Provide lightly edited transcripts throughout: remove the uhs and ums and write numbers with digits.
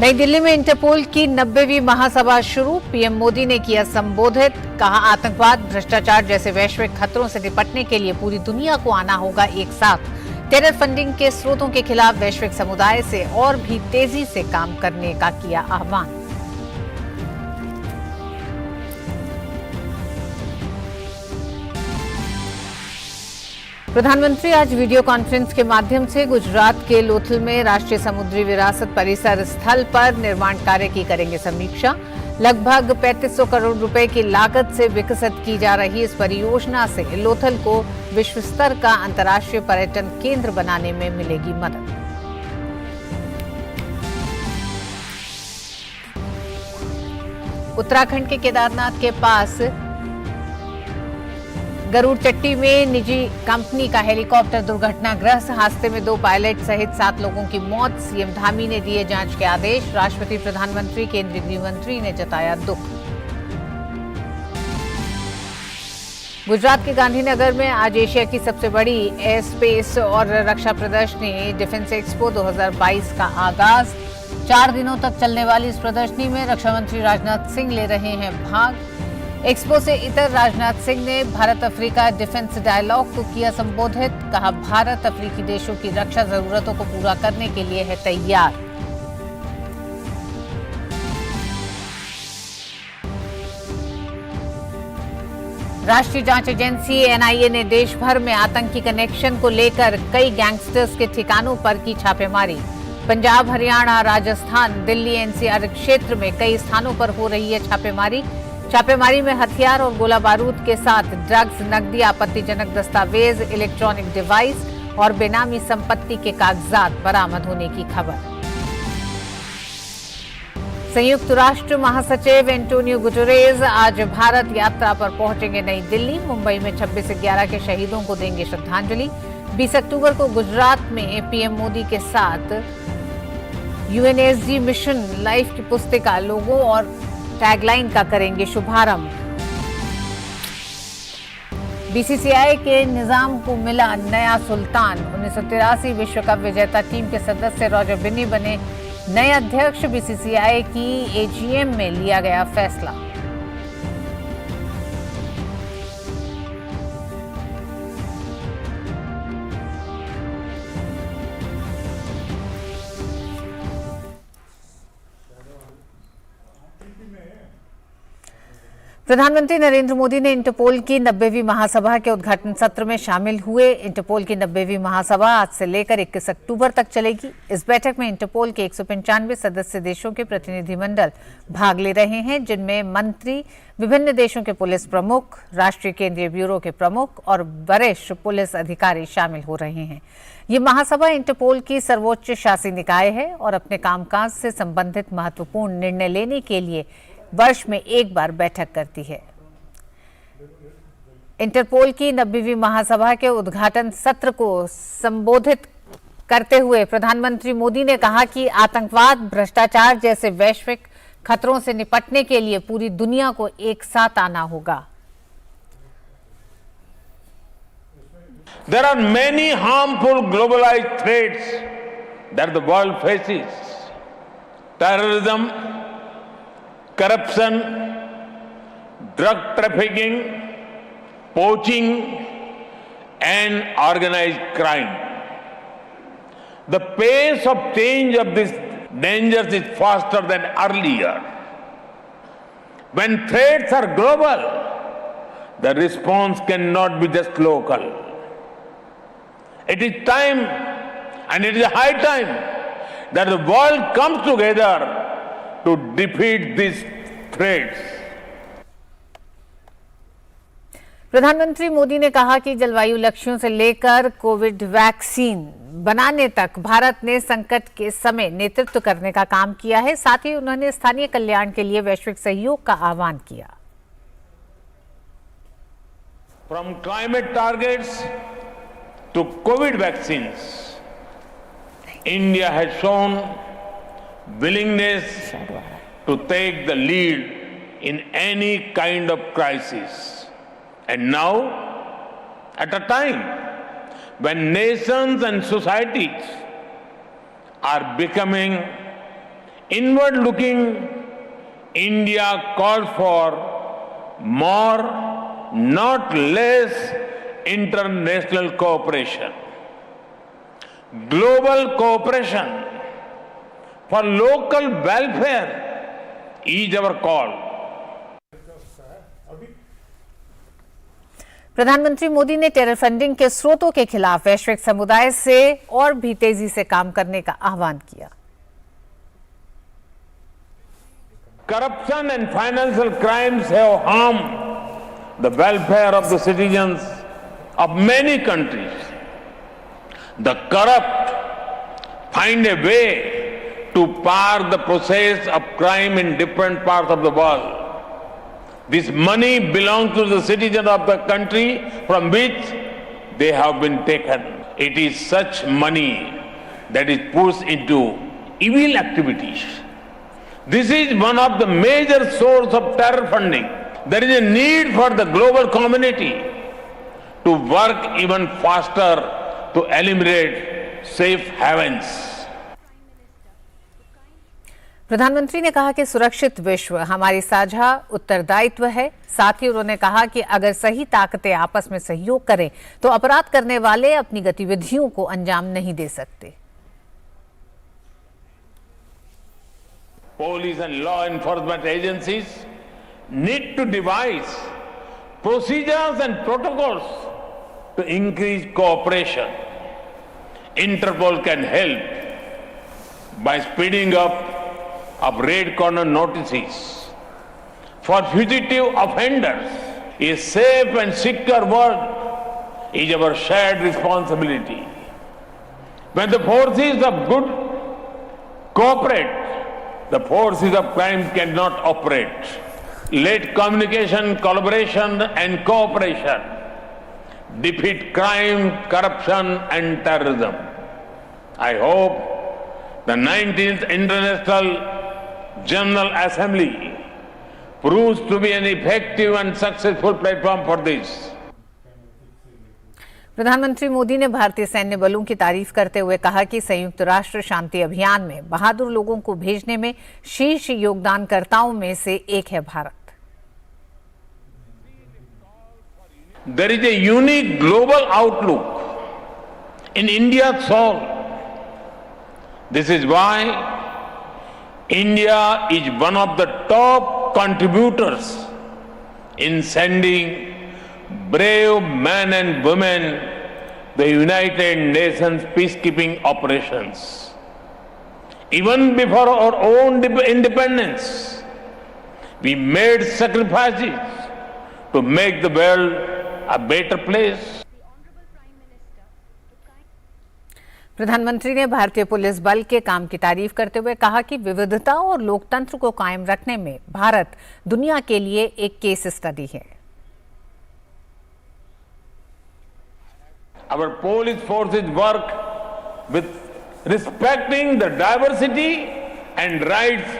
नई दिल्ली में इंटरपोल की 90वीं महासभा शुरू। पीएम मोदी ने किया संबोधित। कहा, आतंकवाद, भ्रष्टाचार जैसे वैश्विक खतरों से निपटने के लिए पूरी दुनिया को आना होगा एक साथ। टेरर फंडिंग के स्रोतों के खिलाफ वैश्विक समुदाय से और भी तेजी से काम करने का किया आह्वान। प्रधानमंत्री आज वीडियो कॉन्फ्रेंस के माध्यम से गुजरात के लोथल में राष्ट्रीय समुद्री विरासत परिसर स्थल पर निर्माण कार्य की करेंगे समीक्षा। लगभग 3500 करोड़ रुपए की लागत से विकसित की जा रही इस परियोजना से लोथल को विश्व स्तर का अंतर्राष्ट्रीय पर्यटन केंद्र बनाने में मिलेगी मदद। उत्तराखंड के केदारनाथ के पास गरुड़ चट्टी में निजी कंपनी का हेलीकॉप्टर दुर्घटनाग्रस्त। हादसे में 2 पायलट सहित 7 लोगों की मौत। सीएम धामी ने दिए जांच के आदेश। राष्ट्रपति, प्रधानमंत्री, केंद्रीय गृह मंत्री ने जताया दुख। गुजरात के गांधीनगर में आज एशिया की सबसे बड़ी एयर स्पेस और रक्षा प्रदर्शनी डिफेंस एक्सपो 2022 का आगाज। 4 दिनों तक चलने वाली इस प्रदर्शनी में रक्षा मंत्री राजनाथ सिंह ले रहे हैं भाग। एक्सपो से इतर राजनाथ सिंह ने भारत अफ्रीका डिफेंस डायलॉग को किया संबोधित। कहा, भारत अफ्रीकी देशों की रक्षा जरूरतों को पूरा करने के लिए है तैयार। राष्ट्रीय जांच एजेंसी एनआईए ने देश भर में आतंकी कनेक्शन को लेकर कई गैंगस्टर्स के ठिकानों पर की छापेमारी। पंजाब, हरियाणा, राजस्थान, दिल्ली, एनसीआर क्षेत्र में कई स्थानों पर हो रही है छापेमारी। छापेमारी में हथियार और गोला बारूद के साथ ड्रग्स, नकदी, आपत्तिजनक दस्तावेज, इलेक्ट्रॉनिक डिवाइस और बेनामी संपत्ति के कागजात बरामद होने की खबर। संयुक्त राष्ट्र महासचिव एंटोनियो गुटेरेस आज भारत यात्रा पर पहुंचेंगे नई दिल्ली। मुंबई में 26/11 के शहीदों को देंगे श्रद्धांजलि। 20 अक्टूबर को गुजरात में पीएम मोदी के साथ यूएनएसडी मिशन लाइफ की पुस्तिका, लोगों और टैगलाइन का करेंगे शुभारंभ। बीसीसीआई के निजाम को मिला नया सुल्तान। 1983 विश्व कप विजेता टीम के सदस्य रॉजर बिन्नी बने नए अध्यक्ष। बीसीसीआई की एजीएम में लिया गया फैसला। प्रधानमंत्री नरेंद्र मोदी ने इंटरपोल की 90वीं महासभा के उद्घाटन सत्र में शामिल हुए। इंटरपोल की 90वीं महासभा आज से लेकर 21 अक्टूबर तक चलेगी। इस बैठक में इंटरपोल के 195 सदस्य देशों के प्रतिनिधिमंडल भाग ले रहे हैं, जिनमें मंत्री, विभिन्न देशों के पुलिस प्रमुख, राष्ट्रीय केंद्रीय ब्यूरो के प्रमुख और वरिष्ठ पुलिस अधिकारी शामिल हो रहे हैं। ये महासभा इंटरपोल की सर्वोच्च शासी निकाय है और अपने कामकाज से संबंधित महत्वपूर्ण निर्णय लेने के लिए वर्ष में एक बार बैठक करती है। इंटरपोल की 90वीं महासभा के उद्घाटन सत्र को संबोधित करते हुए प्रधानमंत्री मोदी ने कहा कि आतंकवाद, भ्रष्टाचार जैसे वैश्विक खतरों से निपटने के लिए पूरी दुनिया को एक साथ आना होगा। There are many harmful globalized threats that the world faces. Terrorism, corruption, drug trafficking, poaching, and organized crime. The pace of change of these dangers is faster than earlier. When threats are global, the response cannot be just local. It is time, and it is high time, that the world comes together to defeat these threats. प्रधानमंत्री मोदी ने कहा कि जलवायु लक्ष्यों से लेकर Covid vaccine बनाने तक भारत ने संकट के समय नेतृत्व करने का काम किया है। साथ ही उन्होंने स्थानीय कल्याण के लिए वैश्विक सहयोग का आह्वान किया। From climate targets to COVID vaccines, India has shown willingness to take the lead in any kind of crisis. And now, at a time when nations and societies are becoming Inward looking, India calls for more, not less, international cooperation. Global cooperation for local welfare is our call. प्रधानमंत्री मोदी ने terror funding के स्रोतों के खिलाफ वैश्विक समुदाय से और भी तेजी से काम करने का आह्वान किया। Corruption and financial crimes have harmed the welfare of the citizens of many countries. The corrupt find a way to park the process of crime in different parts of the world. This money belongs to the citizens of the country from which they have been taken. It is such money that is pushed into evil activities. This is one of the major sources of terror funding. There is a need for the global community to work even faster to eliminate safe havens. प्रधानमंत्री ने कहा कि सुरक्षित विश्व हमारी साझा उत्तरदायित्व है। साथ ही उन्होंने कहा कि अगर सही ताकतें आपस में सहयोग करें तो अपराध करने वाले अपनी गतिविधियों को अंजाम नहीं दे सकते। Police and law enforcement agencies need to devise procedures and protocols to increase cooperation. Interpol can help by speeding up of red corner notices for fugitive offenders. A safe and secure world is our shared responsibility. When the forces of good cooperate, the forces of crime cannot operate. Let communication, collaboration and cooperation defeat crime, corruption and terrorism. I hope the 19th International General Assembly proves to be an effective and successful platform for this. प्रधानमंत्री मोदी ने भारतीय सैन्य बलों की तारीफ करते हुए कहा कि संयुक्त राष्ट्र शांति अभियान में बहादुर लोगों को भेजने में शीर्ष योगदानकर्ताओं में से एक है Bharat. There is a unique global outlook in India's soul. This is why India is one of the top contributors in sending brave men and women the United Nations peacekeeping operations. Even before our own independence, we made sacrifices to make the world a better place. प्रधानमंत्री ने भारतीय police बल के काम की तारीफ करते हुए कहा कि विविधता और लोकतंत्र को कायम रखने में भारत दुनिया के लिए एक केस स्टडी है। Our police forces work with respecting the diversity and rights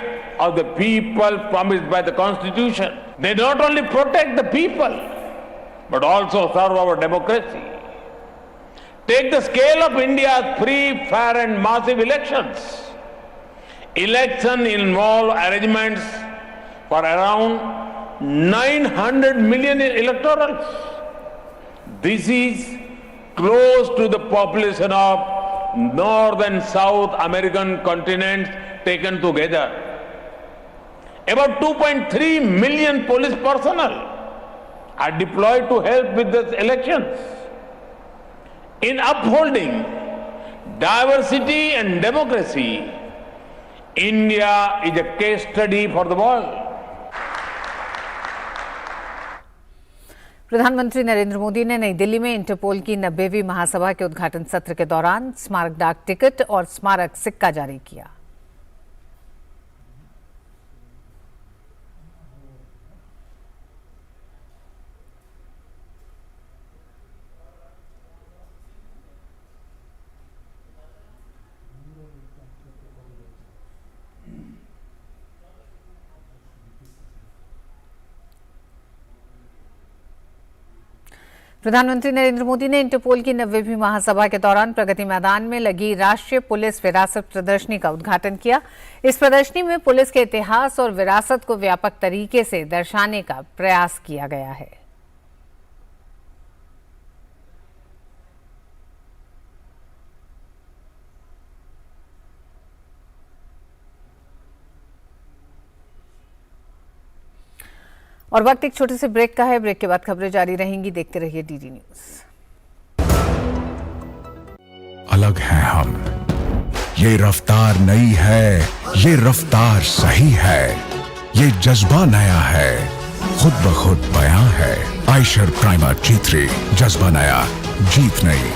of the people promised by the Constitution. They not only protect the people, but also serve our democracy. Take the scale of India's free, fair and massive elections. Election involve arrangements for around 900 million electorals. This is close to the population of North and South American continents taken together. About 2.3 million police personnel are deployed to help with the elections. In upholding diversity and democracy, India is a case study for the world. प्रधानमंत्री नरेंद्र मोदी ने नई दिल्ली में interpole की 90वीं महासभा के उद्घाटन सत्र के दौरान स्मारक डाक टिकट और स्मारक सिक्का जारी किया। प्रधानमंत्री नरेंद्र मोदी ने इंटरपोल की 90वीं महासभा के दौरान प्रगति मैदान में लगी राष्ट्रीय पुलिस विरासत प्रदर्शनी का उद्घाटन किया। इस प्रदर्शनी में पुलिस के इतिहास और विरासत को व्यापक तरीके से दर्शाने का प्रयास किया गया है। और वक्त एक छोटे से ब्रेक का है। ब्रेक के बाद खबरें जारी रहेंगी। देखते रहिए डीडी न्यूज। अलग हैं हम, ये रफ्तार नई है, ये रफ्तार सही है, ये जज्बा नया है, खुद ब खुद बयां है। आयशर प्राइमर G3, जज्बा नया, जीत नई।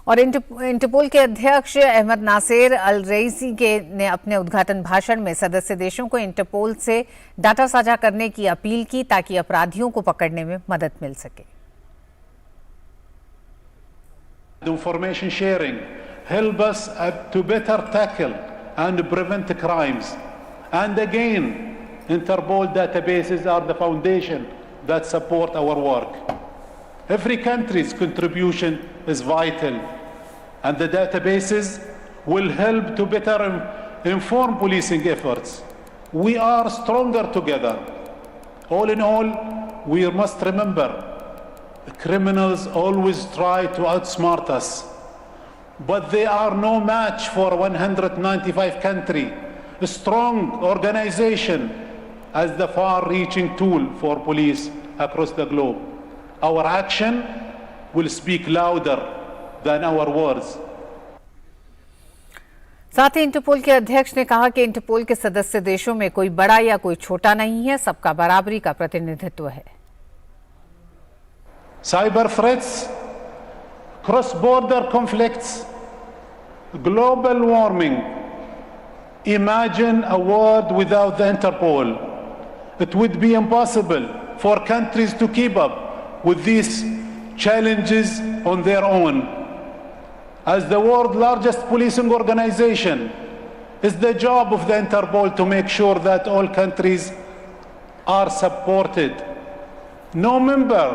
और इंटरपोल के अध्यक्ष अहमद नासिर अल रईसी ने अपने उद्घाटन भाषण में सदस्य देशों को इंटरपोल से डाटा साझा करने की अपील की ताकि अपराधियों को पकड़ने में मदद मिल सके। Information sharing help us to better tackle and prevent crimes. And again, Interpol databases are the foundation that support our work. Every country's contribution is vital, and the databases will help to better inform policing efforts. We are stronger together. All in all, we must remember, criminals always try to outsmart us, but they are no match for 195 countries, a strong organization as the far-reaching tool for police across the globe. Our action will speak louder than our words. साथ ही interpole के अध्यक्ष ने कहा कि interpole के सदस्य देशों में कोई बड़ा या कोई छोटा नहीं है, सबका बराबरी का प्रतिनिधित्व है। Cyber threats, cross-border conflicts, global warming. Imagine a world without the Interpol. It would be impossible for countries to keep up with these challenges on their own. As the world's largest policing organization, it's the job of the Interpol to make sure that all countries are supported. No member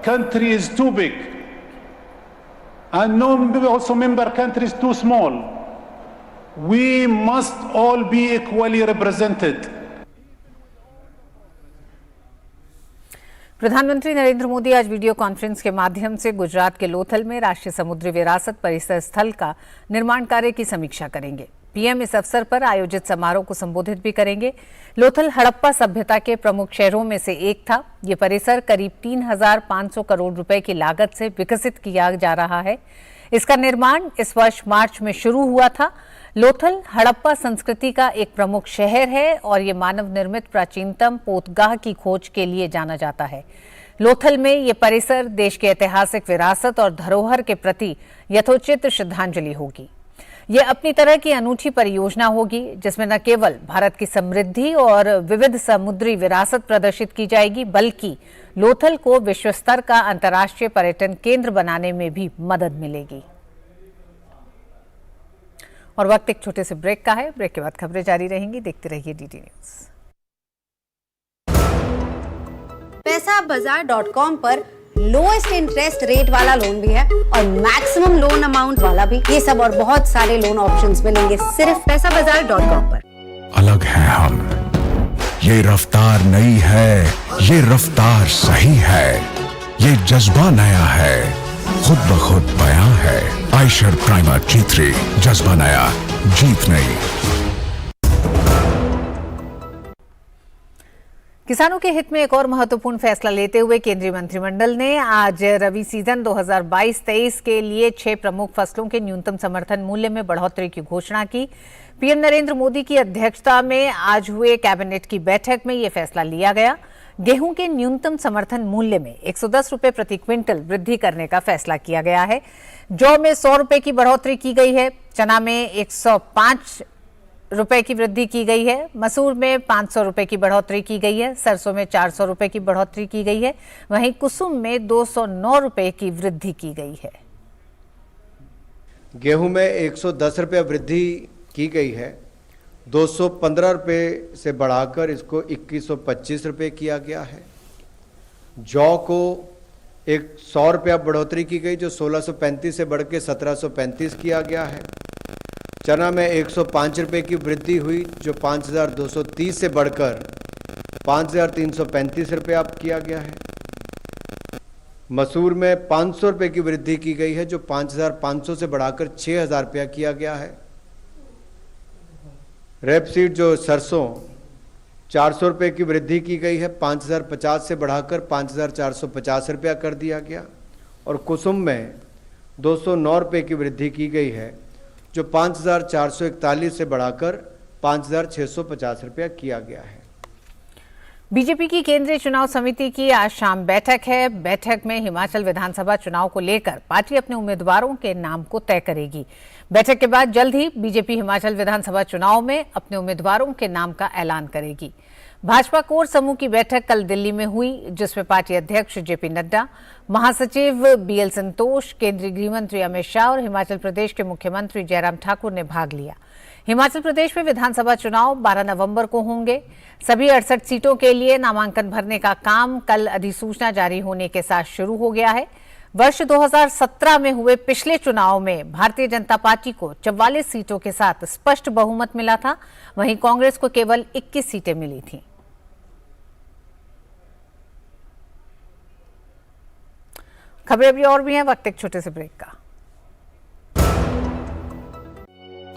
country is too big, and no also member country is too small. We must all be equally represented. प्रधानमंत्री नरेंद्र मोदी आज video conference के माध्यम से गुजरात के लोथल में राष्ट्रीय समुद्री विरासत परिसर स्थल का निर्माण कार्य की समीक्षा करेंगे। पीएम इस अवसर पर आयोजित समारोह को संबोधित भी करेंगे। लोथल हड़प्पा सभ्यता के प्रमुख शहरों में से एक था। ये परिसर करीब 3,500 करोड़ रुपए की लागत से विकसित किया जा रहा है। इसका निर्माण इस वर्ष मार्च में शुरू हुआ था। लोथल हड़प्पा संस्कृति का एक प्रमुख शहर है और ये मानव निर्मित प्राचीनतम पोतगाह की खोज के लिए जाना जाता है। लोथल में ये परिसर देश के ऐतिहासिक विरासत और धरोहर के प्रति यथोचित श्रद्धांजलि होगी। ये अपनी तरह की अनूठी परियोजना होगी जिसमें न केवल भारत की समृद्धि और विविध समुद्री विरासत प्रदर्शित की जाएगी, बल्कि लोथल को विश्व स्तर का अंतर्राष्ट्रीय पर्यटन केंद्र बनाने में भी मदद मिलेगी। और वक्त एक छोटे से ब्रेक का है। ब्रेक के बाद खबरें जारी रहेंगी। देखते रहिए डीडी न्यूज। पैसाबाजार.com पर लोएस्ट इंटरेस्ट रेट वाला लोन भी है और मैक्सिमम लोन अमाउंट वाला भी। ये सब और बहुत सारे लोन ऑप्शंस मिलेंगे सिर्फ पैसाबाजार.com पर। अलग हैं हम, ये रफ्तार नई है, ये रफ्तार सही है, ये जज्बा नया है, खुद ब खुद बयां है। आयशर प्राइमर G3, जज्बा नया, जीत नई। किसानों के हित में एक और महत्वपूर्ण फैसला लेते हुए केंद्रीय मंत्रिमंडल ने आज रबी सीजन 2022-23 के लिए 6 प्रमुख फसलों के न्यूनतम समर्थन मूल्य में बढ़ोतरी की घोषणा की। पीएम नरेंद्र मोदी की अध्यक्षता में आज हुए कैबिनेट की बैठक में यह फैसला लिया गया। गेहूं के न्यूनतम समर्थन मूल्य में 110 रुपए प्रति क्विंटल वृद्धि करने का फैसला किया गया है। जौ में 100 रुपए की बढ़ोतरी की गई है। चना में 105 रुपए की वृद्धि की गई है। मसूर में 500 रुपए की बढ़ोतरी की गई है। सरसों में 400 रुपए की बढ़ोतरी की गई है। वहीं कुसुम में 209 रुपए की वृद्धि की गई है। गेहूं में 110 रुपये वृद्धि की गई है। 215 रुपये से बढ़ाकर इसको 2125 रुपये किया गया है। जौ को 100 रुपया बढ़ोतरी की गई जो 1635 से बढ़ के 1735 किया गया है। चना में 105 रुपये की वृद्धि हुई जो 5230 से बढ़कर 5335 रुपये अब किया गया है। मसूर में 500 रुपये की वृद्धि की गई है जो 5500 से बढ़ाकर 6000 रुपया किया गया है। रेपसीड जो सरसों 400 रुपये की वृद्धि की गई है, 5050 से बढ़ाकर 5450 रुपया कर दिया गया। और कुसुम में 209 रुपये की वृद्धि की गई है जो 5441 से बढ़ाकर 5650 रुपया किया गया है। बीजेपी की केंद्रीय चुनाव समिति की आज शाम बैठक है। बैठक में हिमाचल विधानसभा चुनाव को लेकर पार्टी अपने उम्मीदवारों के नाम को तय करेगी। बैठक के बाद जल्द ही बीजेपी हिमाचल विधानसभा चुनाव में अपने उम्मीदवारों के नाम का ऐलान करेगी। भाजपा कोर समूह की बैठक कल दिल्ली में हुई, जिसमें पार्टी अध्यक्ष जेपी नड्डा, महासचिव बीएल संतोष, केंद्रीय गृह मंत्री अमित शाह और हिमाचल प्रदेश के मुख्यमंत्री जयराम ठाकुर ने भाग लिया। हिमाचल प्रदेश में विधानसभा चुनाव 12 नवंबर को होंगे। सभी 68 सीटों के लिए नामांकन भरने का काम कल अधिसूचना जारी होने के साथ शुरू हो गया है। वर्ष 2017 में हुए पिछले चुनाव में भारतीय जनता पार्टी को 44 सीटों के साथ स्पष्ट बहुमत मिला था, वहीं कांग्रेस को केवल 21 सीटें मिली थीं। खबरें अभी और भी हैं, वक्त एक छोटे से ब्रेक का।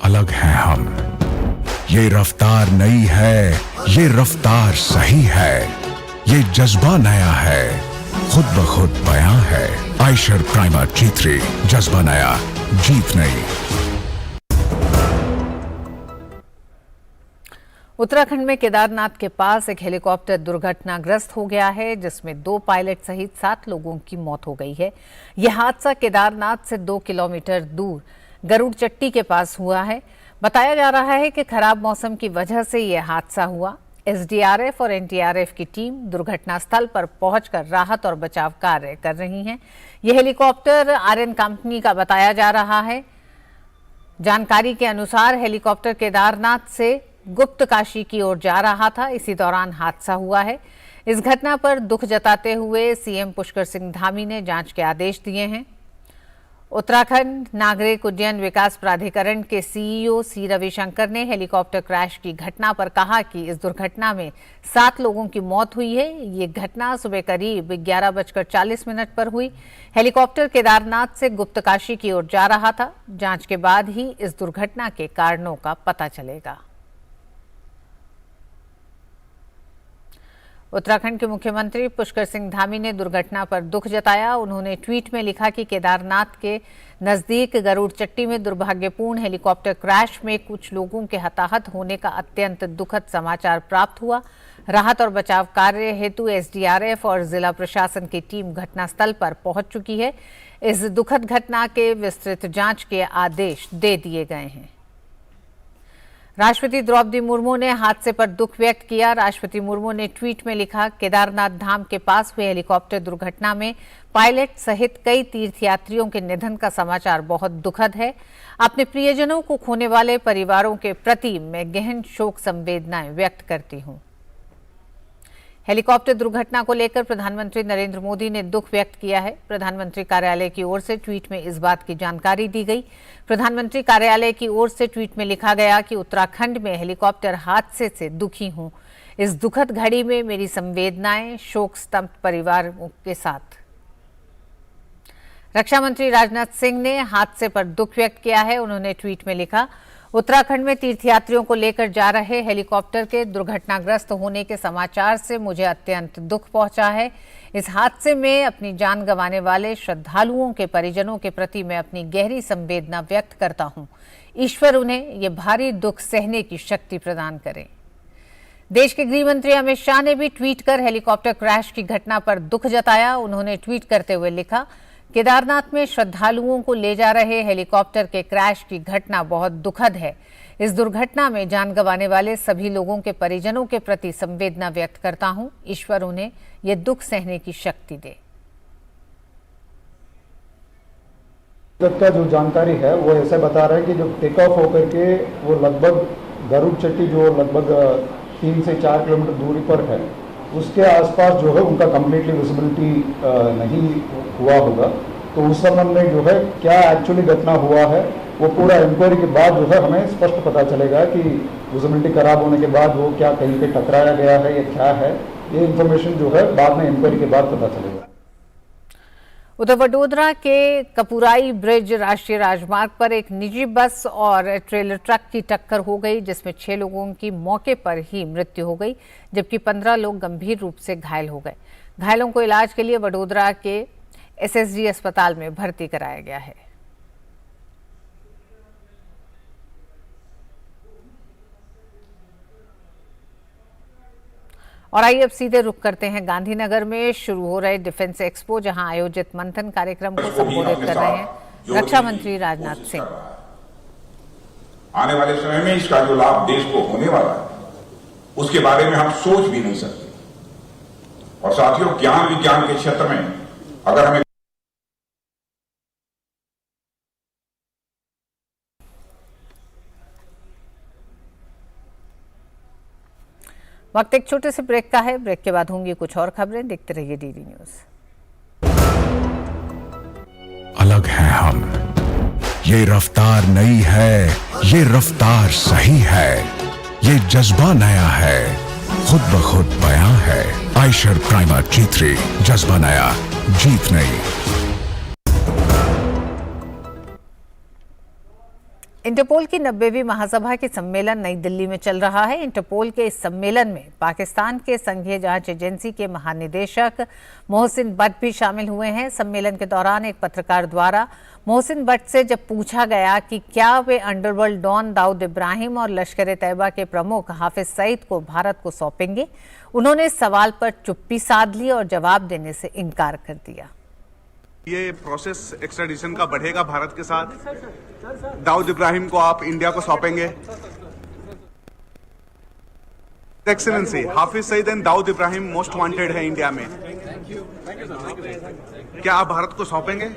अलग हैं हम, ये रफ्तार नई है, ये रफ्तार सही है, ये जज्बा नया है, खुद ब खुद बयां है। आयशर प्राइमर G3, जज्बा नया, जीत नई। उत्तराखंड में केदारनाथ के पास एक हेलीकॉप्टर दुर्घटनाग्रस्त हो गया है, जिसमें 2 पायलट सहित 7 लोगों की मौत हो गई है। यह हादसा केदारनाथ से 2 किलोमीटर दूर गरुड़ चट्टी के पास हुआ है। बताया जा रहा है कि खराब मौसम की वजह से यह हादसा हुआ। एसडीआरएफ और एनडीआरएफ की टीम दुर्घटना स्थल पर पहुंचकर राहत और बचाव कार्य कर रही हैं। यह हेलीकॉप्टर आर्यन कंपनी का बताया जा रहा है। जानकारी के अनुसार हेलीकॉप्टर केदारनाथ से गुप्त काशी की ओर जा रहा था, इसी दौरान हादसा हुआ है। इस घटना पर दुख जताते हुए सीएम पुष्कर सिंह धामी ने जांच के आदेश दिए हैं। उत्तराखंड नागरिक उड्डयन विकास प्राधिकरण के सीईओ सी रविशंकर ने हेलीकॉप्टर क्रैश की घटना पर कहा कि इस दुर्घटना में 7 लोगों की मौत हुई है। ये घटना सुबह करीब 11:40 पर हुई। हेलीकॉप्टर केदारनाथ से गुप्तकाशी की ओर जा रहा था। जांच के बाद ही इस दुर्घटना के कारणों का पता चलेगा। उत्तराखंड के मुख्यमंत्री पुष्कर सिंह धामी ने दुर्घटना पर दुख जताया। उन्होंने ट्वीट में लिखा कि केदारनाथ के नजदीक गरुड़ चट्टी में दुर्भाग्यपूर्ण हेलीकॉप्टर क्रैश में कुछ लोगों के हताहत होने का अत्यंत दुखद समाचार प्राप्त हुआ। राहत और बचाव कार्य हेतु एसडीआरएफ और जिला प्रशासन की टीम घटनास्थल पर पहुंच चुकी है। इस दुखद घटना के विस्तृत जांच के आदेश दे दिए गए हैं। राष्ट्रपति द्रौपदी मुर्मू ने हादसे पर दुख व्यक्त किया। राष्ट्रपति मुर्मू ने ट्वीट में लिखा, केदारनाथ धाम के पास हुई हेलीकॉप्टर दुर्घटना में पायलट सहित कई तीर्थयात्रियों के निधन का समाचार बहुत दुखद है। अपने प्रियजनों को खोने वाले परिवारों के प्रति मैं गहन शोक संवेदनाएं व्यक्त करती हूं। हेलीकॉप्टर दुर्घटना को लेकर प्रधानमंत्री नरेंद्र मोदी ने दुख व्यक्त किया है। प्रधानमंत्री कार्यालय की ओर से ट्वीट में इस बात की जानकारी दी गई। प्रधानमंत्री कार्यालय की ओर से ट्वीट में लिखा गया कि उत्तराखंड में हेलीकॉप्टर हादसे से दुखी हूं। इस दुखद घड़ी में मेरी संवेदनाएं शोक स्तब्ध परिवारों के साथ। रक्षा मंत्री राजनाथ सिंह ने हादसे पर दुख व्यक्त किया है। उन्होंने ट्वीट में लिखा, उत्तराखंड में तीर्थयात्रियों को लेकर जा रहे हेलीकॉप्टर के दुर्घटनाग्रस्त होने के समाचार से मुझे अत्यंत दुख पहुंचा है। इस हादसे में अपनी जान गंवाने वाले श्रद्धालुओं के परिजनों के प्रति मैं अपनी गहरी संवेदना व्यक्त करता हूं। ईश्वर उन्हें ये भारी दुख सहने की शक्ति प्रदान करें। देश के गृह मंत्री अमित शाह ने भी ट्वीट कर हेलीकॉप्टर क्रैश की घटना पर दुख जताया। उन्होंने ट्वीट करते हुए लिखा, केदारनाथ में श्रद्धालुओं को ले जा रहे हेलीकॉप्टर के क्रैश की घटना बहुत दुखद है। इस दुर्घटना में जान गंवाने वाले सभी लोगों के परिजनों के प्रति संवेदना व्यक्त करता हूं। ईश्वर उन्हें ये दुख सहने की शक्ति दे। तक का जो जानकारी है वो ऐसे बता रहा है कि जो टेक ऑफ होकर के वो लगभग गरुड़ चट्टी जो लगभग 3 से 4 किलोमीटर दूरी पर है, उसके आसपास जो है उनका कम्प्लीटली विजिबिलिटी नहीं हुआ होगा। तो उस संबंध में जो है क्या एक्चुअली घटना हुआ है वो पूरा इंक्वायरी के बाद जो है हमें स्पष्ट पता चलेगा कि विजिबिलिटी खराब होने के बाद वो क्या कहीं पे टकराया गया है या क्या है। ये इन्फॉर्मेशन जो है बाद में इंक्वायरी के बाद पता चलेगा। उधर वडोदरा के कपुराई ब्रिज राष्ट्रीय राजमार्ग पर एक निजी बस और ट्रेलर ट्रक की टक्कर हो गई, जिसमें 6 लोगों की मौके पर ही मृत्यु हो गई, जबकि 15 लोग गंभीर रूप से घायल हो गए। घायलों को इलाज के लिए वडोदरा के एसएसडी अस्पताल में भर्ती कराया गया है। और आइए अब सीधे रुख करते हैं गांधीनगर में शुरू हो रहे डिफेंस एक्सपो, जहां आयोजित मंथन कार्यक्रम को संबोधित कर रहे हैं रक्षा मंत्री राजनाथ सिंह। आने वाले समय में इसका जो लाभ देश को होने वाला है उसके बारे में हम सोच भी नहीं सकते। और साथियों, ज्ञान विज्ञान के क्षेत्र में अगर हमें वक्त एक छोटे से ब्रेक का है। ब्रेक के बाद होंगी कुछ और खबरें। देखते रहिए डीडी न्यूज। अलग है हम, ये रफ्तार नई है, ये रफ्तार सही है, ये जज्बा नया है, खुद ब खुद बयां है। आयशर प्राइमर G3, जज्बा नया, जीत नई। इंटरपोल की 90वीं महासभा के सम्मेलन नई दिल्ली में चल रहा है। इंटरपोल के इस सम्मेलन में पाकिस्तान के संघीय जांच एजेंसी के महानिदेशक मोहसिन बट भी शामिल हुए हैं। सम्मेलन के दौरान एक पत्रकार द्वारा मोहसिन बट से जब पूछा गया कि क्या वे अंडरवर्ल्ड डॉन दाऊद इब्राहिम और लश्कर तैयबा के प्रमुख हाफिज सईद को भारत को सौंपेंगे, उन्होंने इस सवाल पर चुप्पी साध ली और जवाब देने से इनकार कर दिया। ये प्रोसेस एक्स्ट्राडिशन का बढ़ेगा भारत के साथ। दाऊद इब्राहिम को आप इंडिया को सौंपेंगे। Excellency, Hafiz Saeed and Dawood Ibrahim most wanted है इंडिया में। क्या आप भारत को सौंपेंगे?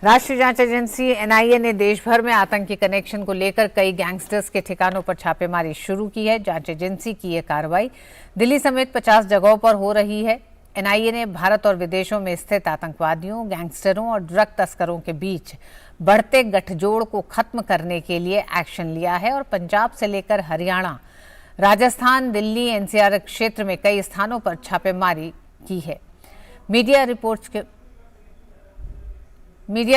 राष्ट्रीय जांच एजेंसी एनआईए ने देश भर में आतंकी कनेक्शन को लेकर कई गैंगस्टर्स के ठिकानों पर छापेमारी शुरू की है। जांच एजेंसी की यह कार्रवाई दिल्ली समेत 50 जगहों पर हो रही है। एनआईए ने भारत और विदेशों में स्थित आतंकवादियों, गैंगस्टरों और ड्रग तस्करों के बीच बढ़ते गठजोड़ को खत्म करने के लिए एक्शन लिया है और पंजाब से लेकर हरियाणा, राजस्थान, दिल्ली, एनसीआर क्षेत्र में कई स्थानों पर छापेमारी की है। मीडिया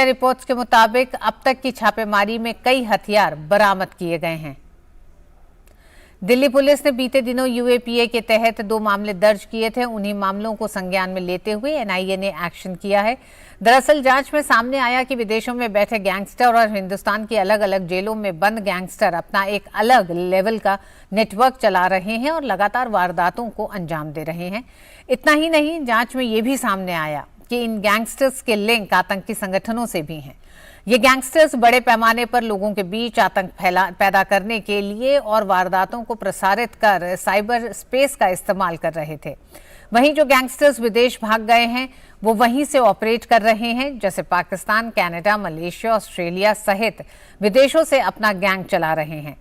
रिपोर्ट्स के मुताबिक अब तक की छापेमारी में कई हथियार बरामद किए गए हैं। दिल्ली पुलिस ने बीते दिनों यूएपीए के तहत 2 मामले दर्ज किए थे। उन्हीं मामलों को संज्ञान में लेते हुए एनआईए ने एक्शन किया है। दरअसल जांच में सामने आया कि विदेशों में बैठे गैंगस्टर और हिंदुस्तान की अलग अलग जेलों में बंद गैंगस्टर अपना एक अलग लेवल का नेटवर्क चला रहे हैं और लगातार वारदातों को अंजाम दे रहे हैं। इतना ही नहीं, जांच में ये भी सामने आया कि इन गैंगस्टर्स के लिंक आतंकी संगठनों से भी हैं। ये गैंगस्टर्स बड़े पैमाने पर लोगों के बीच आतंक पैदा करने के लिए और वारदातों को प्रसारित कर साइबर स्पेस का इस्तेमाल कर रहे थे। वहीं जो गैंगस्टर्स विदेश भाग गए हैं वो वहीं से ऑपरेट कर रहे हैं, जैसे पाकिस्तान, कनाडा, मलेशिया, ऑस्ट्रेलिया सहित विदेशों से अपना गैंग चला रहे हैं।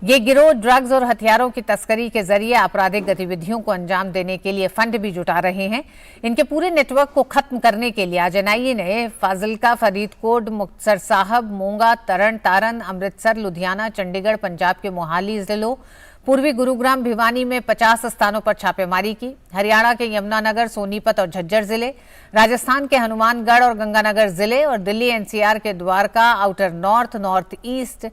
ये गिरोह ड्रग्स और हथियारों की तस्करी के जरिए आपराधिक गतिविधियों को अंजाम देने के लिए फंड भी जुटा रहे हैं। इनके पूरे नेटवर्क को खत्म करने के लिए आज एनआईए ने फाजिल्का, फरीदकोट, मुक्तसर साहब, मोंगा, तरन तारन, अमृतसर, लुधियाना, चंडीगढ़, पंजाब के मोहाली जिलों, पूर्वी गुरुग्राम, भिवानी में 50 स्थानों पर छापेमारी की। हरियाणा के यमुनानगर, सोनीपत और झज्जर जिले, राजस्थान के हनुमानगढ़ और गंगानगर जिले और दिल्ली एनसीआर के Dwarka, outer north, north east,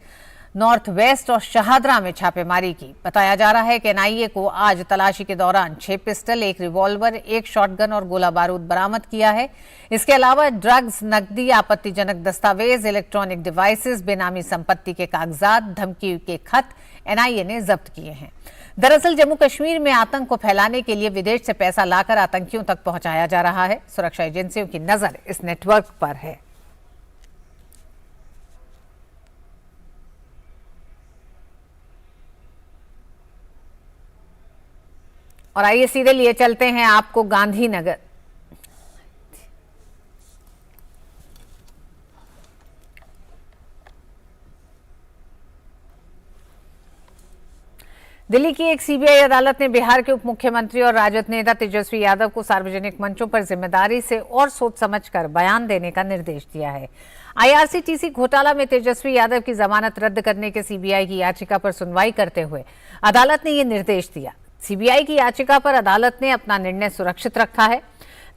north west और शाहदरा में छापेमारी की। बताया जा रहा है कि एनआईए को आज तलाशी के दौरान 6 पिस्टल, 1 रिवॉल्वर, 1 शॉटगन और गोला बारूद बरामद किया है। इसके अलावा ड्रग्स, नकदी, आपत्तिजनक दस्तावेज, इलेक्ट्रॉनिक डिवाइसेस, बेनामी संपत्ति के कागजात, धमकी के खत एनआईए ने जब्त किए हैं। दरअसल जम्मू कश्मीर में आतंक को फैलाने के लिए विदेश से पैसा लाकर आतंकियों तक पहुंचाया जा रहा है। सुरक्षा एजेंसियों की नजर इस नेटवर्क पर है। और आइए सीधे लिए चलते हैं आपको गांधीनगर। दिल्ली की एक सीबीआई अदालत ने बिहार के उप मुख्यमंत्री और राजद नेता तेजस्वी यादव को सार्वजनिक मंचों पर जिम्मेदारी से और सोच समझकर बयान देने का निर्देश दिया है। आईआरसीटीसी घोटाला में तेजस्वी यादव की जमानत रद्द करने के सीबीआई की याचिका पर सुनवाई करते हुए अदालत ने यह निर्देश दिया। सीबीआई की याचिका पर अदालत ने अपना निर्णय सुरक्षित रखा है।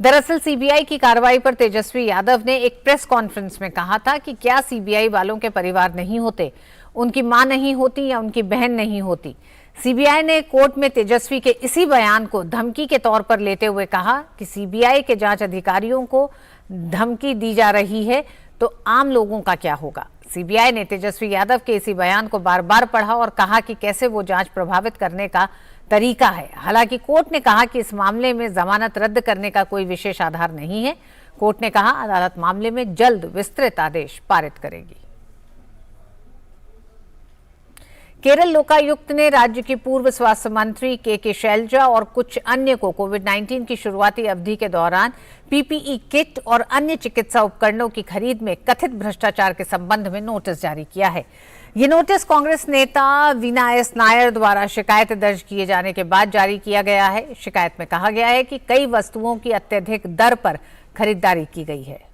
दरअसल सीबीआई की कार्रवाई पर तेजस्वी यादव ने एक प्रेस कॉन्फ्रेंस में कहा था कि क्या सीबीआई वालों के परिवार नहीं होते, उनकी मां नहीं होती या उनकी बहन नहीं होती। सीबीआई ने कोर्ट में तेजस्वी के इसी बयान को धमकी के तौर पर लेते हुए कहा कि सीबीआई के जांच अधिकारियों को धमकी दी जा रही है तो आम लोगों का क्या होगा। सीबीआई ने तेजस्वी यादव के इसी बयान को बार बार पढ़ा और कहा कि कैसे वो जांच प्रभावित करने का तरीका है। हालांकि कोर्ट ने कहा कि इस मामले में जमानत रद्द करने का कोई विशेष आधार नहीं है। कोर्ट ने कहा अदालत मामले में जल्द विस्तृत आदेश पारित करेगी। केरल लोकायुक्त ने राज्य की पूर्व स्वास्थ्य मंत्री के शैलजा और कुछ अन्य को कोविड-19 की शुरुआती अवधि के दौरान पीपीई किट और अन्य चिकित्सा उपकरणों की खरीद में कथित भ्रष्टाचार के संबंध में नोटिस जारी किया है। ये नोटिस कांग्रेस नेता वीना एस नायर द्वारा शिकायत दर्ज किए जाने के बाद जारी किया गया है। शिकायत में कहा गया है कि कई वस्तुओं की अत्यधिक दर पर खरीदारी की गई है।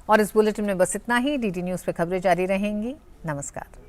और इस बुलेटिन में बस इतना ही। डीडी न्यूज पे खबरें जारी रहेंगी। नमस्कार।